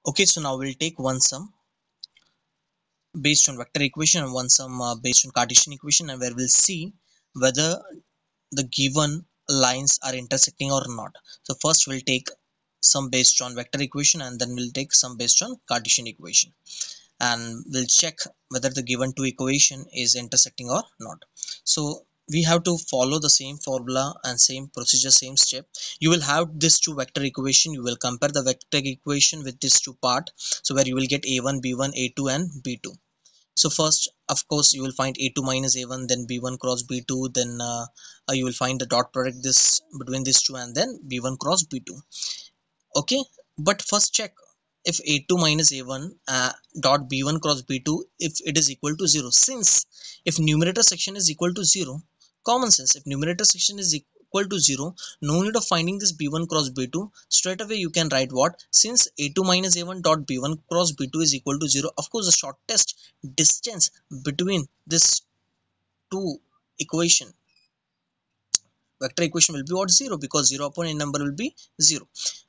Okay, so now we'll take one sum based on vector equation and one sum based on Cartesian equation, and where we'll see whether the given lines are intersecting or not. So first we'll take some based on vector equation and then we'll take some based on Cartesian equation, and we'll check whether the given two equation is intersecting or not. So we have to follow the same formula and same procedure, same step. You will have this two vector equation, you will compare the vector equation with this two part, so where you will get a1 b1 a2 and b2. So first, of course, you will find a2 minus a1, then b1 cross b2, then you will find the dot product this between these two, and then b1 cross b2. Okay, but first check if a2 minus a1 dot b1 cross b2 if it is equal to 0. Since if numerator section is equal to 0, common sense, if numerator section is equal to 0, no need of finding this b1 cross b2. Straight away you can write what, since a2 minus a1 dot b1 cross b2 is equal to 0, of course the shortest distance between this two equation vector equation will be what, 0, because 0 upon n number will be 0.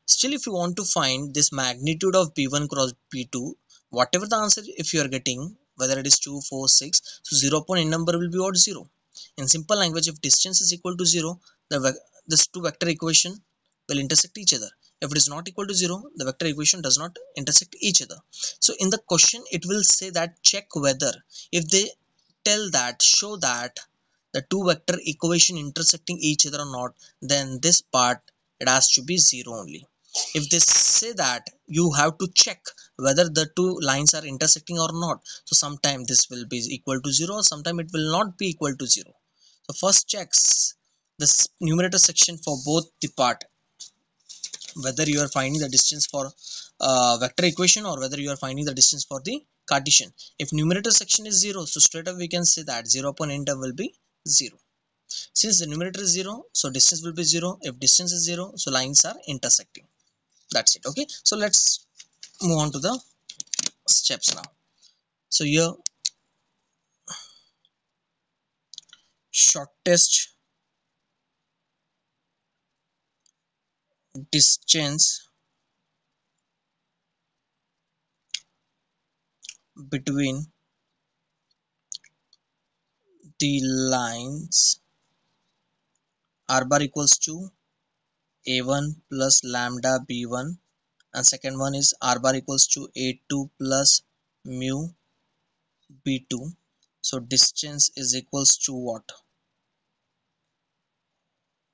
Still, if you want to find this magnitude of b1 cross b2, whatever the answer if you are getting, whether it is 2 4 6, so 0 upon n number will be what, 0. In simple language, if distance is equal to 0, this two vector equation will intersect each other. If it is not equal to 0, the vector equation does not intersect each other. So in the question it will say that check whether, if they tell that, show that the two vector equation intersecting each other or not, then this part it has to be 0 only. If they say that you have to check whether the two lines are intersecting or not, so sometime this will be equal to 0, sometime it will not be equal to 0. So first checks this numerator section for both the part, whether you are finding the distance for vector equation or whether you are finding the distance for the Cartesian. If numerator section is 0, so straight up we can say that 0 upon n term will be 0. Since the numerator is 0, so distance will be 0. If distance is 0, so lines are intersecting. That's it. Okay, so let's move on to the steps now. So here, shortest distance between the lines r bar equals to a1 plus lambda b1, and second one is r bar equals to a2 plus mu b2. So distance is equals to what?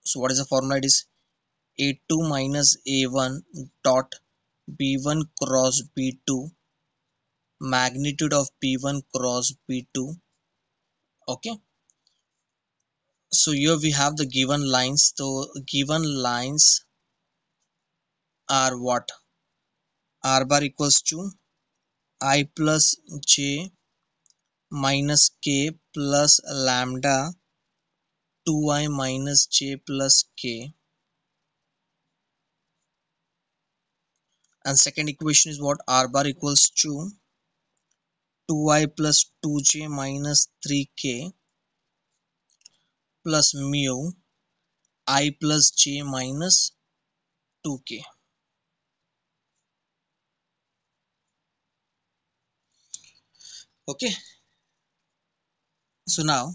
So what is the formula? It is a2 minus a1 dot b1 cross b2 magnitude of b1 cross b2. Okay, so here we have the given lines. So given lines are what? R bar equals to I plus j minus k plus lambda 2i minus j plus k, and second equation is what? R bar equals to 2i plus 2j minus 3k plus mu I plus j minus 2k. Okay, so now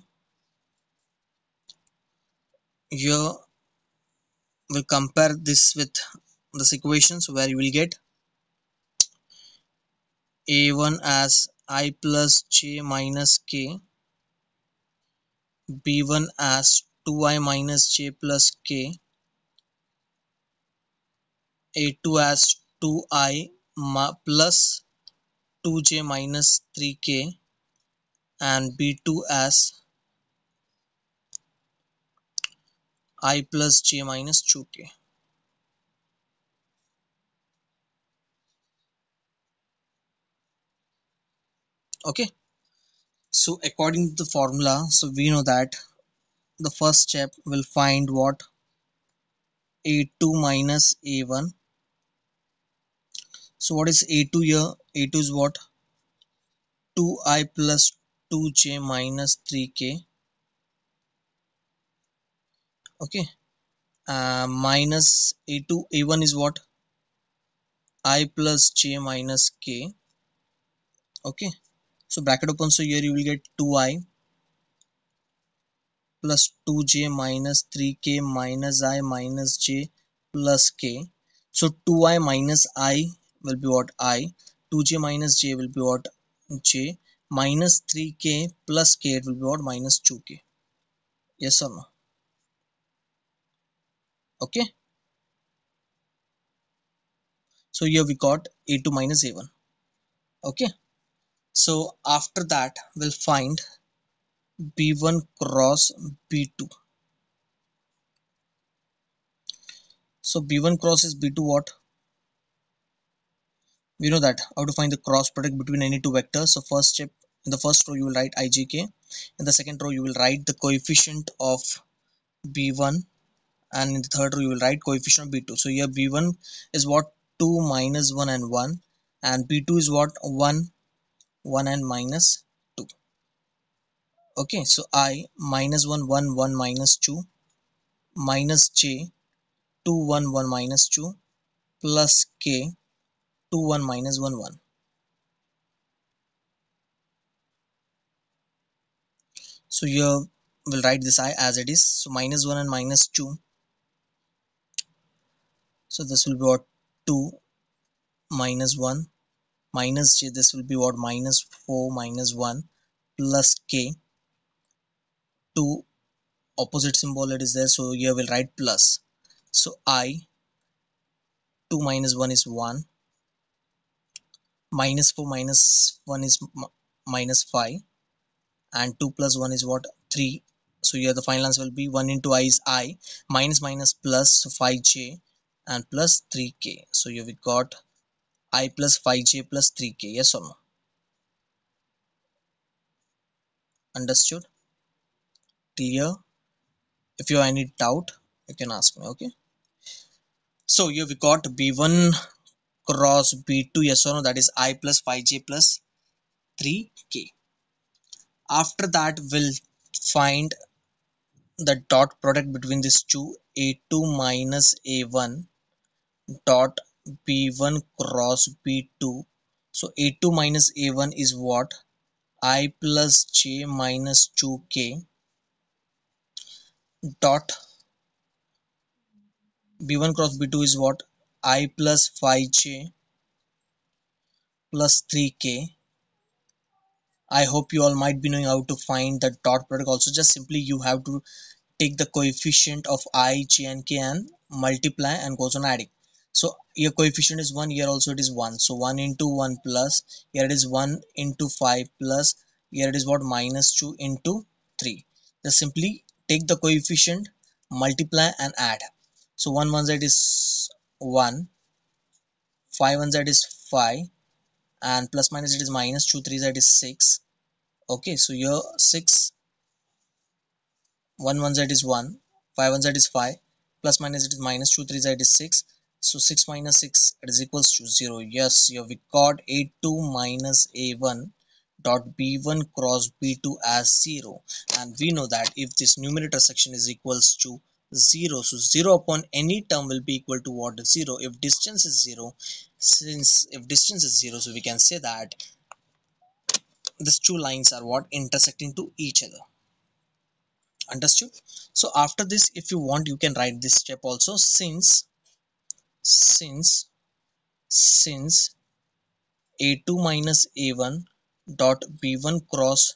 here we'll compare this with this equations, where you will get a1 as I plus j minus k, b1 as 2i minus j plus k, a2 as 2i plus 2j minus 3k, and b2 as I plus j minus 2k. Okay, so according to the formula, so we know that the first step will find what? a2 minus a1. So what is a2 here? a2 is what? 2i plus 2j minus 3k. Okay, minus a2 a1 is what? I plus j minus k. Okay, so bracket open, so here you will get 2i plus 2j minus 3k minus I minus j plus k. So 2i minus I will be what? I. 2j minus j will be what? J. Minus 3k plus k, it will be what? Minus 2k. Yes or no? Okay, so here we got a2 minus a1. Okay, so after that we'll find b1 cross b2. So b1 cross is b2 what? We know that how to find the cross product between any two vectors. So first step, in the first row you will write ijk, in the second row you will write the coefficient of b1, and in the third row you will write coefficient of b2. So here b1 is what? 2 minus 1 and 1, and b2 is what? 1 1 and minus 2. Okay, so I minus 1 1 1 minus 2 minus j 2 1 1 minus 2 plus k 2 1 minus 1 1. So here we'll write this I as it is. So minus 1 and minus 2. So this will be what? 2 minus 1 minus j. This will be what? Minus 4 minus 1 plus k. 2 opposite symbol it is there. So here we'll write plus. So I 2 minus 1 is 1. Minus 4 minus 1 is minus 5. And 2 plus 1 is what? 3. So here the final answer will be 1 into I is I, minus minus plus, so 5j and plus 3k. So here we got I plus 5j plus 3k. Yes or no? Understood? Clear? If you have any doubt, you can ask me. Okay, so here we got b1 cross b2. Yes or no? That is I plus 5j plus 3k. After that we'll find the dot product between these two, a2 minus a1 dot b1 cross b2. So a2 minus a1 is what? I plus j minus 2k dot b1 cross b2 is what? I plus 5j plus 3k. I hope you all might be knowing how to find the dot product also. Just simply you have to take the coefficient of I, j and k and multiply and goes on adding. So your coefficient is 1, here also it is 1. So 1 into 1 plus, here it is 1 into 5 plus, here it is what? Minus 2 into 3. Just simply take the coefficient, multiply and add. So 1 1 z is 1, 5 1 z is 5, and plus minus it is minus 2 3 z is 6. Okay, so here 6, 1 1 z is 1, 5 1 z is 5, plus minus it is minus 2 3 z is 6. So 6 minus 6, it is equals to 0. Yes, here we got a2 minus a1 dot b1 cross b2 as 0, and we know that if this numerator section is equals to 0, so 0 upon any term will be equal to what? 0 if distance is 0. Since if distance is 0, so we can say that these two lines are what? Intersecting to each other. Understood? So after this, if you want, you can write this step also. Since a2 minus a1 dot b1 cross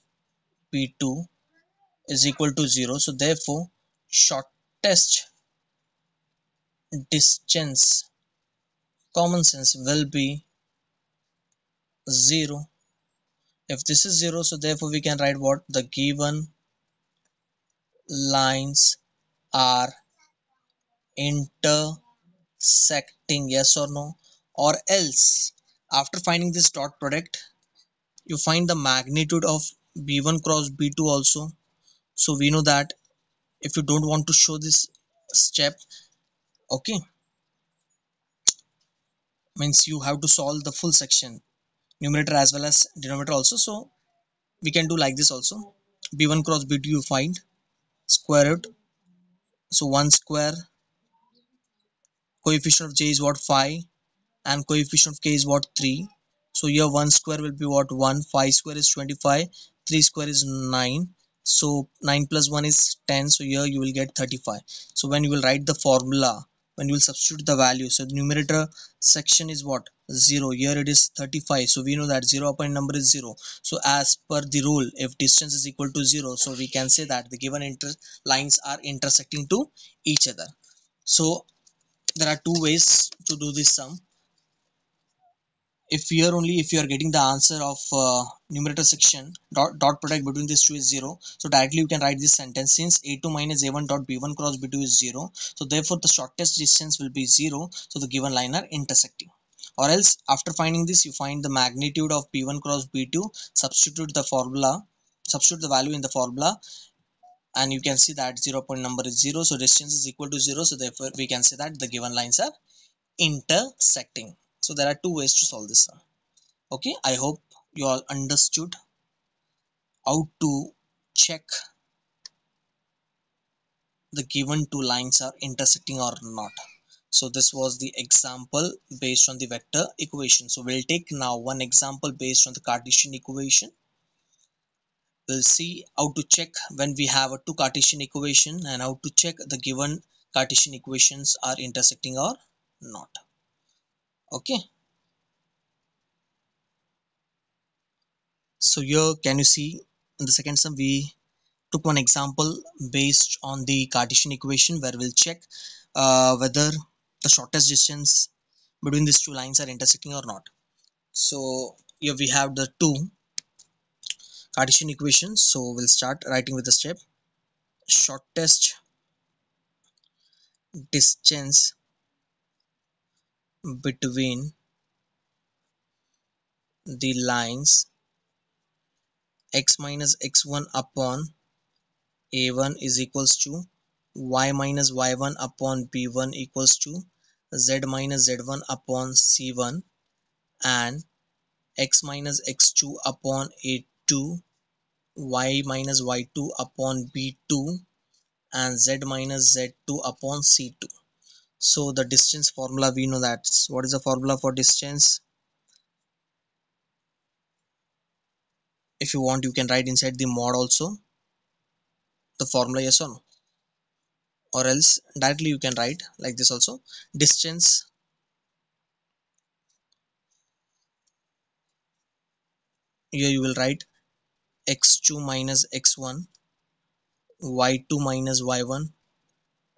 b2 is equal to 0, so therefore shortest distance, common sense, will be 0. If this is 0, so therefore we can write what? The given lines are intersecting. Yes or no? Or else, after finding this dot product, you find the magnitude of b1 cross b2 also. So we know that if you don't want to show this step, okay, means you have to solve the full section, numerator as well as denominator also. So we can do like this also. b1 cross b2 you find square root. So 1 square, coefficient of j is what? 5, and coefficient of k is what, 3. So here 1 square will be what, 1, 5 square is 25, 3 square is 9, so 9 plus 1 is 10, so here you will get 35. So when you will write the formula, when you will substitute the value, so the numerator section is what, 0, here it is 35, so we know that 0 upon number is 0. So as per the rule, if distance is equal to 0, so we can say that the given lines are intersecting to each other. So there are two ways to do this sum. If here only, if you are getting the answer of numerator section, dot product between these two is 0, so directly you can write this sentence: since a2 minus a1 dot b1 cross b2 is 0, so therefore the shortest distance will be 0, so the given line are intersecting. Or else after finding this, you find the magnitude of b1 cross b2, substitute the formula, substitute the value in the formula, and you can see that 0 point number is 0, so distance is equal to 0, so therefore we can say that the given lines are intersecting. So there are two ways to solve this sum. Okay, I hope you all understood how to check the given two lines are intersecting or not. So this was the example based on the vector equation. So we'll take now one example based on the Cartesian equation. We'll see how to check when we have a two Cartesian equation and how to check the given Cartesian equations are intersecting or not. Okay, so here can you see in the second sum we took one example based on the Cartesian equation where we'll check whether the shortest distance between these two lines are intersecting or not. So here we have the two Cartesian equations. So we'll start writing with the step: shortest distance between the lines x minus x1 upon a1 is equals to y minus y1 upon b1 equals to z minus z1 upon c1, and x minus x2 upon a2, y minus y2 upon b2, and z minus z2 upon c2. So the distance formula, we know that. What is the formula for distance? If you want, you can write inside the mod also the formula, yes or no, or else directly you can write like this also: distance here you will write x2 minus x1, y2 minus y1,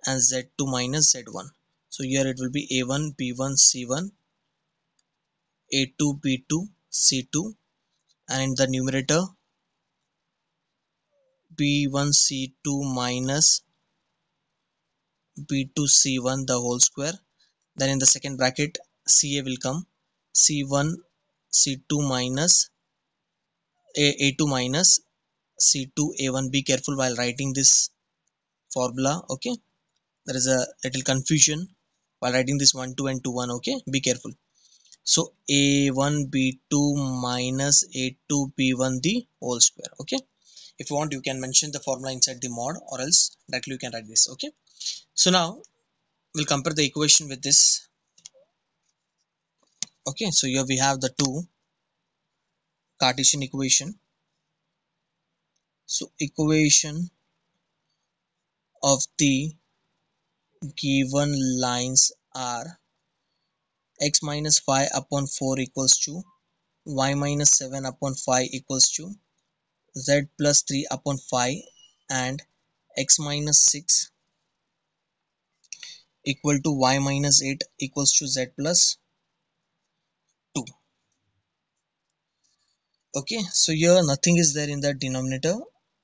and z2 minus z1. So here it will be a1 b1 c1, a2 b2 c2, and in the numerator b1 c2 minus b2 c1 the whole square. Then in the second bracket ca will come: c1 c2 minus a2 minus c2 a1. Be careful while writing this formula. Okay, there is a little confusion while writing this 1 2 and 2 1. Okay, be careful. So a1 b2 minus a2 b1 the whole square. Okay, if you want, you can mention the formula inside the mod, or else directly you can write this. Okay, so now we'll compare the equation with this. Okay, so here we have the two Cartesian equation. So equation of the given lines are x minus 5 upon 4 equals to y minus 7 upon 5 equals to z plus 3 upon 5, and x minus 6 equal to y minus 8 equals to z plus 2. Okay, so here nothing is there in the denominator,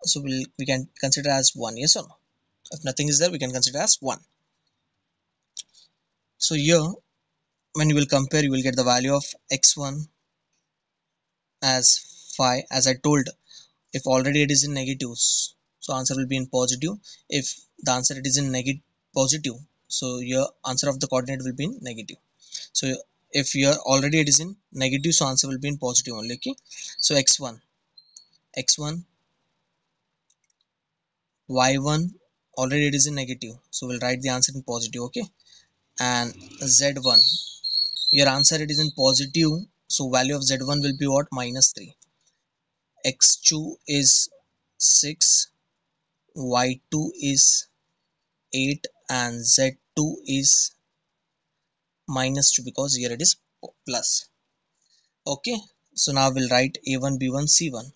so we can consider as 1, yes or no? If nothing is there, we can consider as 1. So here when you will compare, you will get the value of x1 as 5. As I told, if already it is in negatives, so answer will be in positive. If the answer it is in negative positive, so your answer of the coordinate will be in negative. So if here already it is in negative, so answer will be in positive only. Okay, so x1 y1 already it is in negative, so we'll write the answer in positive. Okay, and z1 Your answer it is in positive, so value of z1 will be what? Minus 3. X2 is 6, y2 is 8, and z2 is minus 2 because here it is plus. Okay, so now we'll write a1, b1, c1.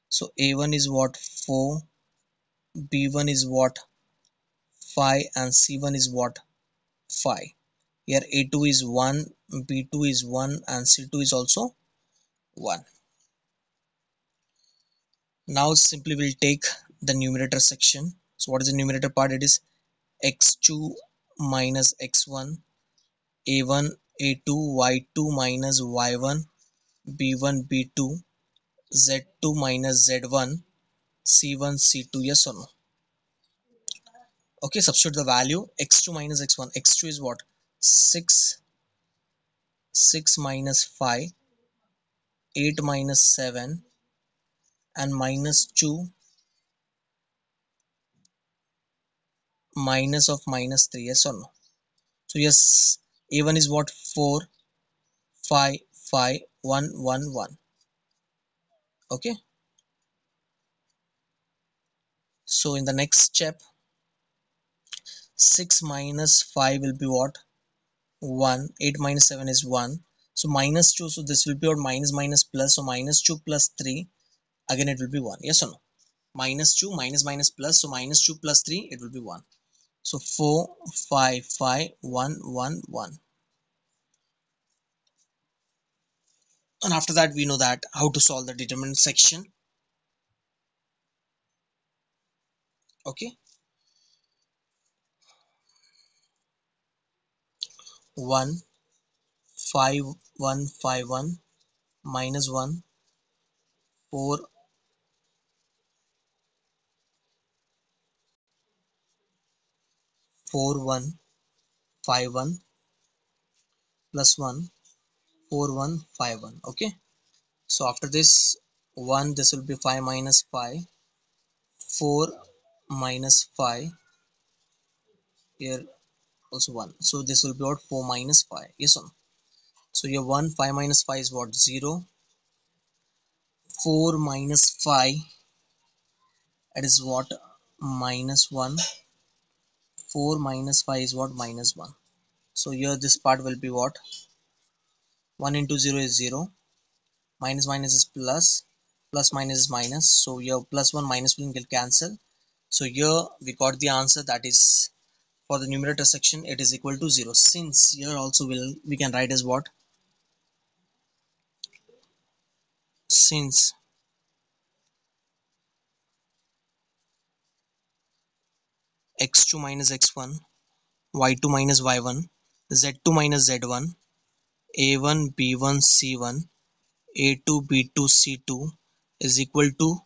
So a1 is what? 4, b1 is what? 5, and c1 is what? 5. Here a2 is 1, b2 is 1, and c2 is also 1. Now simply we'll take the numerator section. So what is the numerator part? It is x2 minus x1, a1, a2, y2 minus y1, b1, b2, z2 minus z1, c1, c2. Yes or no? Okay, substitute the value x2 minus x1. X2 is what? 6, 6 minus 5, 8 minus 7, and minus 2 minus of minus 3. Yes or no? So yes, a1 is what? 4, 5, 5, 1, 1, 1. Okay, so in the next step, 6 minus 5 will be what? 1. 8 minus 7 is 1. So minus 2, so this will be what? Minus minus plus, so minus 2 plus 3, again it will be 1. Yes or no? Minus 2 minus minus plus, so minus 2 plus 3, it will be 1. So 4, 5, 5, 1, 1, 1. And after that we know that how to solve the determinant section. Okay, 1, 5, 1, 5, 1, minus 1, 4, 4, 1, 5, 1, plus 1, 4, 1, 5, 1. Okay, so after this 1, this will be 5 minus 5, 4 minus 5, here also 1. So this will be what? 4 minus 5. Yes or no? So here 1, 5 minus 5 is what? 0. 4 minus 5, that is what? Minus 1. 4 minus 5 is what? Minus 1. So here this part will be what? 1 into 0 is 0. Minus minus is plus. Plus minus is minus. So here plus 1 minus 1 will cancel. So here we got the answer, that is for the numerator section it is equal to 0. Since here also we can write as what? Since x2 minus x1, y2 minus y1, z2 minus z1, a1 b1 c1, a2 b2 c2 is equal to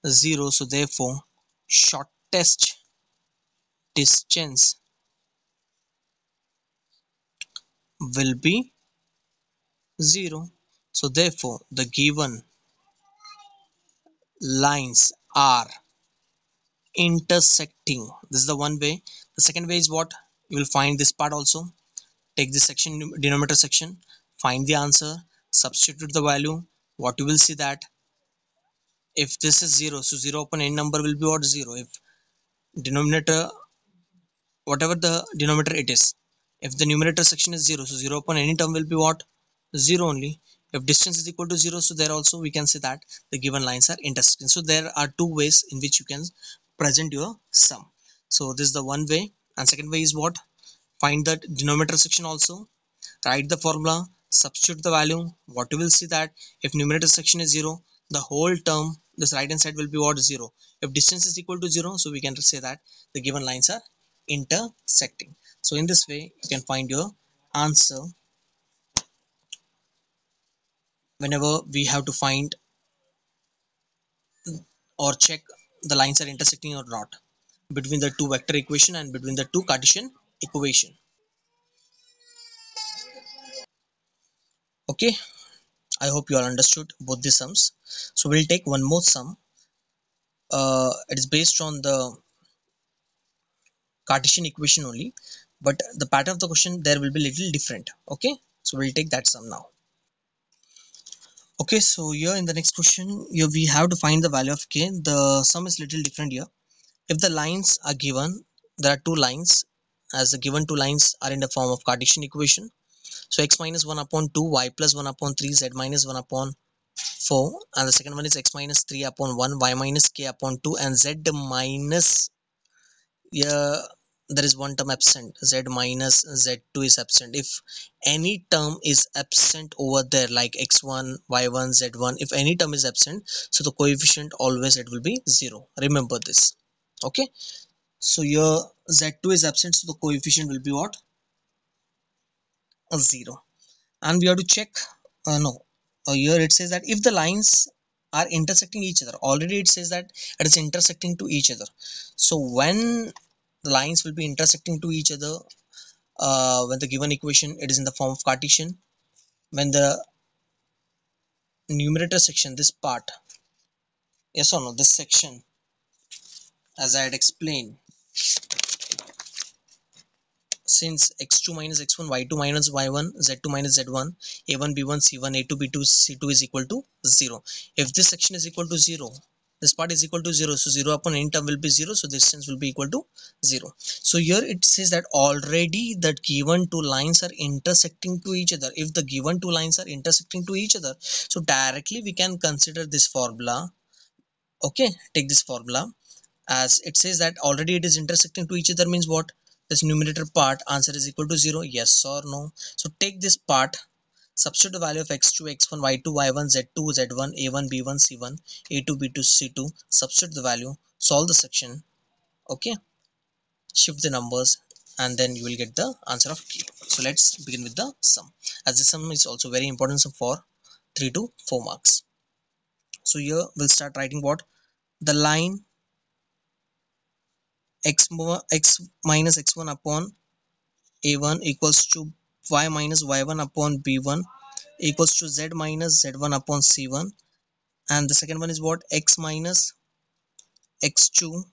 0. So therefore shortest distance will be 0. So therefore the given lines are intersecting. This is the one way. The second way is what? You will find this part also. Take this section, denominator section, find the answer, substitute the value. What you will see that if this is 0, so 0 upon n number will be what? 0. If denominator, whatever the denominator it is, if the numerator section is 0, so 0 upon any term will be what? 0 only. If distance is equal to 0, so there also we can say that the given lines are intersecting. So there are two ways in which you can present your sum. So this is the one way, and second way is what? Find the denominator section also, write the formula, substitute the value. What you will see that if numerator section is 0, the whole term, this right hand side will be what? 0. If distance is equal to 0, so we can say that the given lines are intersecting. So in this way you can find your answer whenever we have to find or check the lines are intersecting or not between the two vector equation and between the two Cartesian equation. Okay, I hope you all understood both the sums. So we'll take one more sum. It is based on the Cartesian equation only, but the pattern of the question there will be little different. Okay, So we'll take that sum now. Okay, so here in the next question, here we have to find the value of k. The sum is little different here. If the lines are given, there are two lines, as the given two lines are in the form of Cartesian equation. So x minus 1 upon 2, y plus 1 upon 3, z minus 1 upon 4, and the second one is x minus 3 upon 1, y minus k upon 2, and z minus, yeah, there is one term absent, z minus z2 is absent. If any term is absent over there, like x1, y1, z1, if any term is absent, so the coefficient always it will be 0. Remember this. Okay, so your z2 is absent, so the coefficient will be what? A 0. And we have to check, no, here it says that if the lines are intersecting each other, already it says that it is intersecting to each other. So when the lines will be intersecting to each other, when the given equation it is in the form of Cartesian, when the numerator section, this part, yes or no, this section, as I had explained, since x2 minus x1, y2 minus y1, z2 minus z1, a1 b1 c1, a2 b2 c2 is equal to 0. If this section is equal to 0, this part is equal to 0, so 0 upon any term will be 0, so this distance will be equal to 0. So here it says that already that given two lines are intersecting to each other. If the given two lines are intersecting to each other, so directly we can consider this formula. Okay, take this formula, as it says that already it is intersecting to each other, means what? This numerator part answer is equal to 0, yes or no? So take this part, substitute the value of x2, x1, y2, y1, z2, z1, a1, b1, c1, a2, b2, c2, substitute the value, solve the section. Okay, shift the numbers, and then you will get the answer of k. So let's begin with the sum, as the sum is also very important sum for 3 to 4 marks. So here we'll start writing what? The line x minus x1 upon a1 equals to y minus y1 upon b1 equals to z minus z1 upon c1, and the second one is what? X minus x2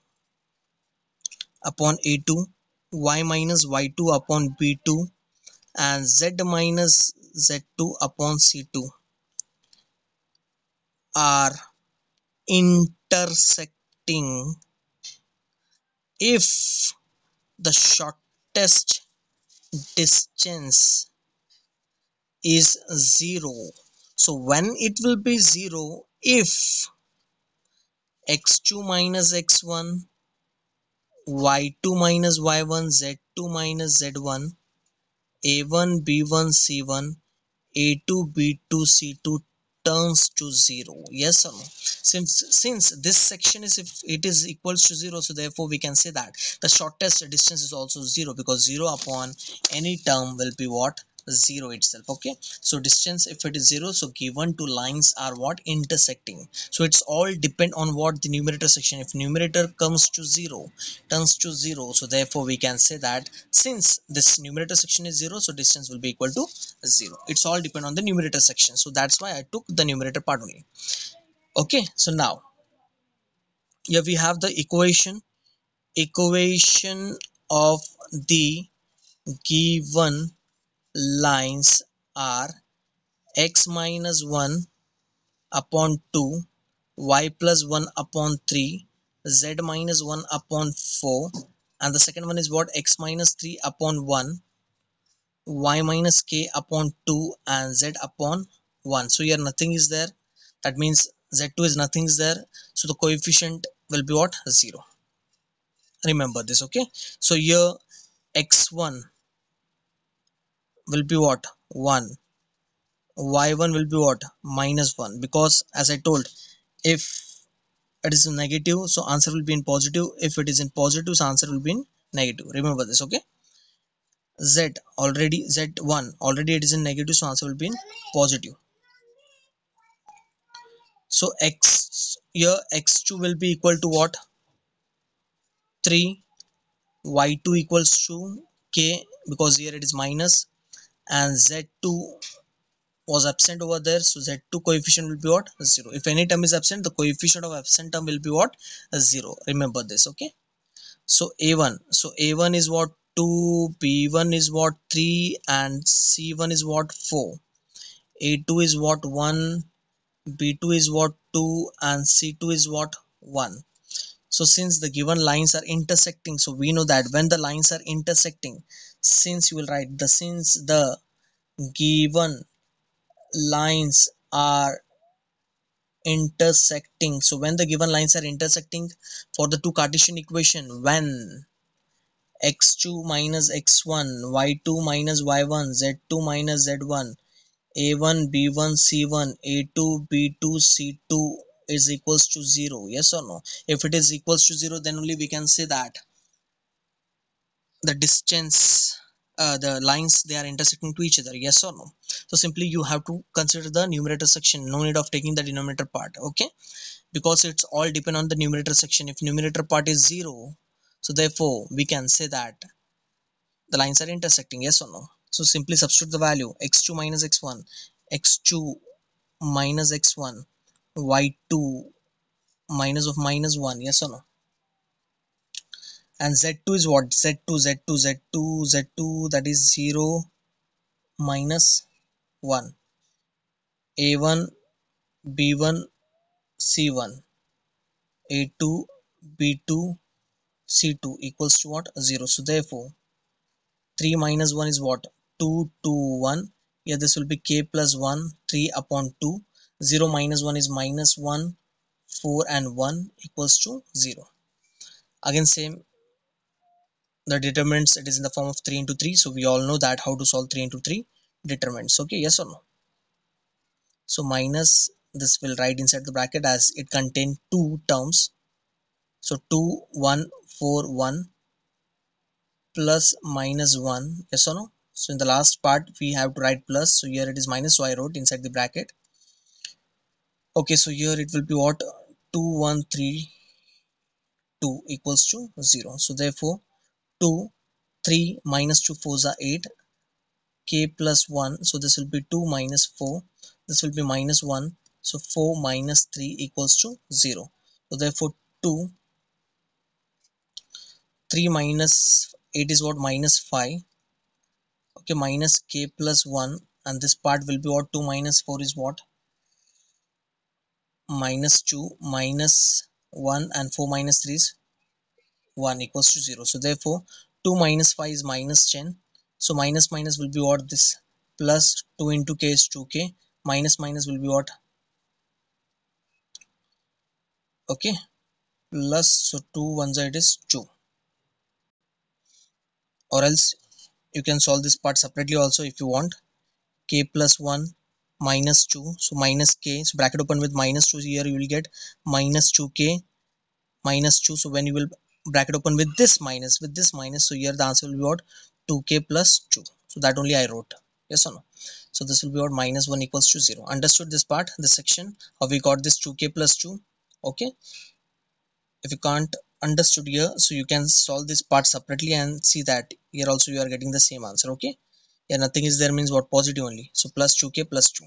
upon a2, y minus y2 upon b2, and z minus z2 upon c2 are intersecting if the shortest distance is 0. So when it will be 0? If x2 minus x1, y2 minus y1, z2 minus z1, a1 b1 c1, a2 b2 c2 turns to 0, yes or no? Since this section is, if it is equals to 0, so therefore we can say that the shortest distance is also 0, because 0 upon any term will be what? 0 itself. Okay, so distance, if it is 0, so given two lines are what? Intersecting. So it's all depend on what? The numerator section. If numerator comes to 0, turns to 0, so therefore we can say that since this numerator section is 0, so distance will be equal to 0. It's all depend on the numerator section, so that's why I took the numerator part only. Okay, so now here we have the equation of the given lines are x minus 1 upon 2, y plus 1 upon 3, z minus 1 upon 4, and the second one is what? X minus 3 upon 1, y minus k upon 2, and z upon 1. So here nothing is there, that means z2 is nothing is there, so the coefficient will be what? 0. Remember this. Okay, so here x1 will be what? 1, y1 will be what? Minus 1, because as I told, if it is negative, so answer will be in positive. If it is in positive, so answer will be in negative. Remember this. Okay, z1 already it is in negative, so answer will be in positive. So x, here x2 will be equal to what? 3, y2 equals to k, because here it is minus, and z2 was absent over there, so z2 coefficient will be what? 0. If any term is absent, the coefficient of absent term will be what? 0. Remember this. Okay, so a1 is what? A2 B1 is what 3 and C1 is what 4. A2 is what 1, B2 is what 2 and C2 is what 1. So since the given lines are intersecting, so we know that when the lines are intersecting, since you will write the since the given lines are intersecting, so when the given lines are intersecting for the two Cartesian equation, when x2 minus x1, y2 minus y1, z2 minus z1, a1 b1 c1, a2 b2 c2 is equals to 0, yes or no? If it is equals to 0, then only we can say that the distance, the lines, they are intersecting to each other, yes or no? So simply you have to consider the numerator section, no need of taking the denominator part, okay? Because it's all depend on the numerator section. If numerator part is 0, so therefore we can say that the lines are intersecting, yes or no? So simply substitute the value x2 minus x1, x2 minus x1, y2 minus of minus 1, yes or no? And z2 is what? Z2, that is 0 minus 1, a1 b1 c1, a2 b2 c2 equals to what? 0. So therefore 3 minus 1 is what? 2, 2, 1. Here this will be k plus 1, 3 upon 2. 0 minus 1 is minus 1, 4 and 1 equals to 0. Again same, the determinants, it is in the form of 3 into 3. So we all know that how to solve 3 into 3 determinants. Okay, yes or no? So minus, this will write inside the bracket as it contains two terms. So 2, 1, 4, 1 plus minus 1, yes or no? So in the last part we have to write plus, so here it is minus, so I wrote inside the bracket. Okay, so here it will be what? 2132 equals to 0. So therefore 2, 3 minus 2 fours are 8, k plus 1, so this will be 2 minus 4, this will be minus 1, so 4 minus 3 equals to 0. So therefore 2, 3 minus 8 is what? Minus 5. Okay, minus k plus 1, and this part will be what? 2 minus 4 is what? Minus 2, minus 1, and 4 minus 3 is 1 equals to 0. So therefore 2 minus 5 is minus 10. So minus minus will be what? This plus 2 into k is 2k, minus minus will be what? Okay, plus, so 2 1 side is 2. Or else you can solve this part separately also if you want. K plus 1 minus 2, so minus k, so bracket open with minus 2, here you will get minus 2k minus 2. So when you will bracket open with this minus, so here the answer will be what? 2k plus 2. So that only I wrote, yes or no? So this will be what? Minus 1 equals to 0. Understood this part, this section, how we got this 2k plus 2? Okay, if you can't understood here, so you can solve this part separately and see that here also you are getting the same answer. Okay, yeah, nothing is there means what? Positive only. So plus 2k plus 2.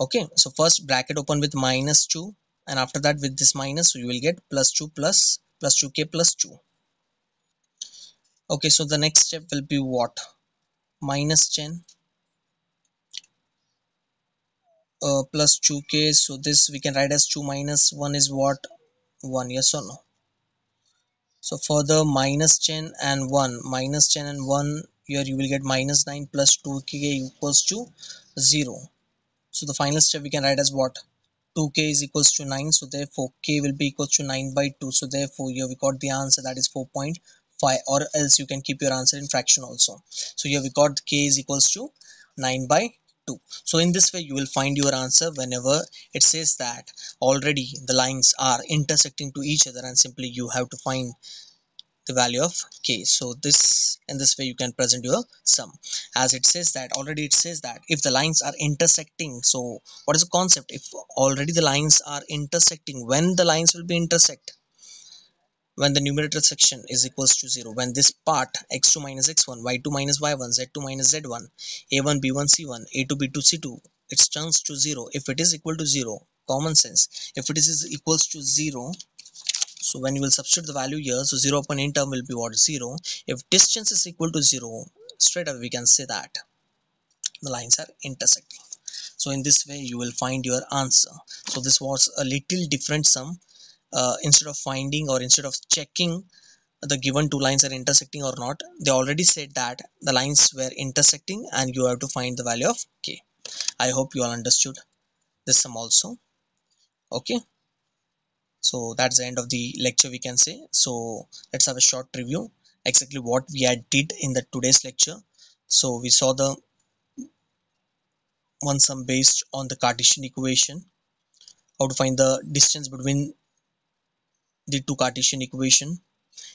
Okay, so first bracket open with minus 2, and after that with this minus, so you will get plus 2 plus 2k plus 2. Okay, so the next step will be what? Minus 10 plus 2k, so this we can write as 2 minus 1 is what? 1, yes or no? So for the minus 10 and 1, minus 10 and 1, here you will get minus 9 plus 2k equals to 0. So the final step we can write as what? 2k is equals to 9, so therefore k will be equals to 9 by 2. So therefore here we got the answer, that is 4.5, or else you can keep your answer in fraction also. So here we got k is equals to 9 by 2. So in this way you will find your answer whenever it says that already the lines are intersecting to each other, and simply you have to find the value of k. So this, in this way you can present your sum, as it says that already, it says that if the lines are intersecting, so what is the concept? If already the lines are intersecting, when the lines will be intersect? When the numerator section is equals to 0, when this part x2 minus x1, y2 minus y1, z2 minus z1, a1 b1 c1, a2 b2 c2, it turns to 0. If it is equal to 0, common sense, if it is equals to 0, So when you will substitute the value here, so 0 upon n term will be what? 0. If distance is equal to 0, straight away we can say that the lines are intersecting. So in this way you will find your answer. So this was a little different sum. Instead of finding or instead of checking the given two lines are intersecting or not, they already said that the lines were intersecting and you have to find the value of k. I hope you all understood this sum also. Okay, so that's the end of the lecture, we can say. So let's have a short review exactly what we had did in the today's lecture. So we saw the one sum based on the Cartesian equation, how to find the distance between the two Cartesian equation.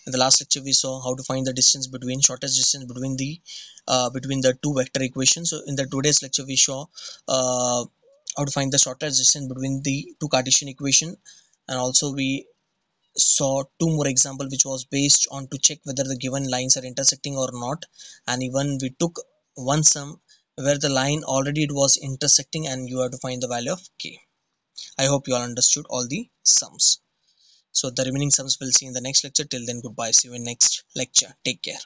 In the last lecture we saw how to find the distance between shortest distance between the two vector equations. So in the today's lecture we saw how to find the shortest distance between the two Cartesian equation, and also we saw two more example which was based on to check whether the given lines are intersecting or not, and even we took one sum where the line already it was intersecting and you have to find the value of k. I hope you all understood all the sums. So the remaining sums we'll see in the next lecture. Till then, goodbye. See you in next lecture. Take care.